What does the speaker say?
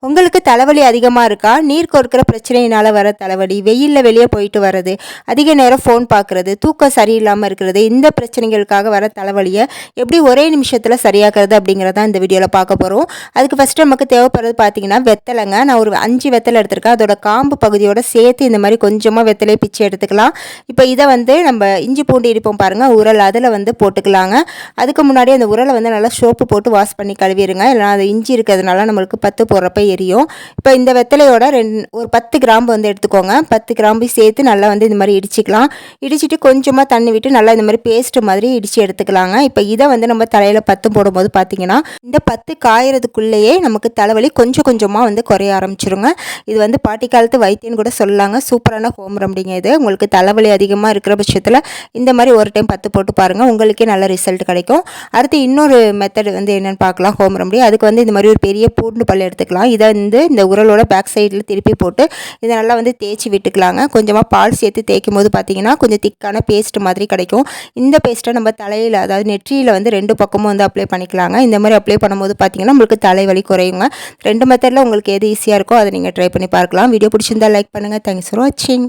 உங்களுக்கு தலைவலி அதிகமாக இருக்கா? நீர் கோர்க்கிற பிரச்சனையினால் வர தலைவலி, வெயிலில் வெளியே போயிட்டு வர்றது, அதிக நேரம் ஃபோன் பார்க்குறது, தூக்கம் சரியில்லாமல் இருக்கிறது, இந்த பிரச்சனைகளுக்காக வர தலைவலியை எப்படி ஒரே நிமிஷத்தில் சரியாக்குறது அப்படிங்கிறத இந்த வீடியோவில் பார்க்க போகிறோம். அதுக்கு ஃபஸ்ட்டு நமக்கு தேவைப்படுறது பார்த்திங்கன்னா வெத்தலைங்க. நான் ஒரு 5 வெத்தலை எடுத்திருக்கேன். அதோட காம்பு பகுதியோடு சேர்த்து இந்த மாதிரி கொஞ்சமாக வெத்தலையை பிச்சு எடுத்துக்கலாம். இப்போ இதை நம்ம இஞ்சி பூண்டு இடிப்போம் பாருங்கள், உரல் அதில் போட்டுக்கலாங்க. அதுக்கு முன்னாடி அந்த உரலை நல்லா சோப்பு போட்டு வாஷ் பண்ணி கழுவிடுங்க. இல்லைனா அது இஞ்சி இருக்கிறதுனால நம்மளுக்கு பத்து போடுறப்ப எரியும். இப்போ இந்த வெத்தலையோட ஒரு 10 கிராம்பு எடுத்துக்கோங்க. 10 கிராம்பு சேர்த்து நல்லா இந்த மாதிரி இடிச்சிக்கலாம். இடிச்சிட்டு கொஞ்சமாக தண்ணி விட்டு நல்லா இந்த மாதிரி பேஸ்ட் மாதிரி இடித்து எடுத்துக்கலாங்க. இப்போ இதை நம்ம தலையில் 10 போடும்போது பார்த்தீங்கன்னா இந்த 10 காயறதுக்குள்ளேயே நமக்கு தலைவலி கொஞ்சம் கொஞ்சமாக குறைய ஆரம்பிச்சிருங்க. இது பாட்டி காலத்து வைத்தியன்னு கூட சொல்லலாங்க. சூப்பரான ஹோம் ரெமடிங்க இது. உங்களுக்கு தலைவலி அதிகமாக இருக்கிற பட்சத்தில் இந்த மாதிரி ஒரு டைம் 10 போட்டு பாருங்கள், உங்களுக்கே நல்ல ரிசல்ட் கிடைக்கும். அடுத்து இன்னொரு மெத்தட் என்னென்னு பார்க்கலாம் ஹோம் ரெமடி. அதுக்கு இந்த மாதிரி ஒரு பெரிய பூண்டு பல் எடுத்துக்கலாம். இதை இந்த உரலோட பேக் சைடில் திருப்பி போட்டு இதை நல்லா தேய்ச்சி விட்டுக்கலாங்க. கொஞ்சமாக பால் சேர்த்து தேய்க்கும் போது பார்த்தீங்கன்னா கொஞ்சம் திக்கான பேஸ்ட் மாதிரி கிடைக்கும். இந்த பேஸ்ட்டை நம்ம தலையில், அதாவது நெற்றியில் 2 பக்கமும் அப்ளை பண்ணிக்கலாங்க. இந்த மாதிரி அப்ளை பண்ணும்போது பார்த்தீங்கன்னா உங்களுக்கு தலைவலி குறையுங்க. 2 மெத்தடில் உங்களுக்கு எது ஈஸியாக இருக்கோ அதை நீங்கள் ட்ரை பண்ணி பார்க்கலாம். வீடியோ பிடிச்சிருந்தால் லைக் பண்ணுங்கள். தேங்க்ஸ் ஃபார் வாட்சிங்.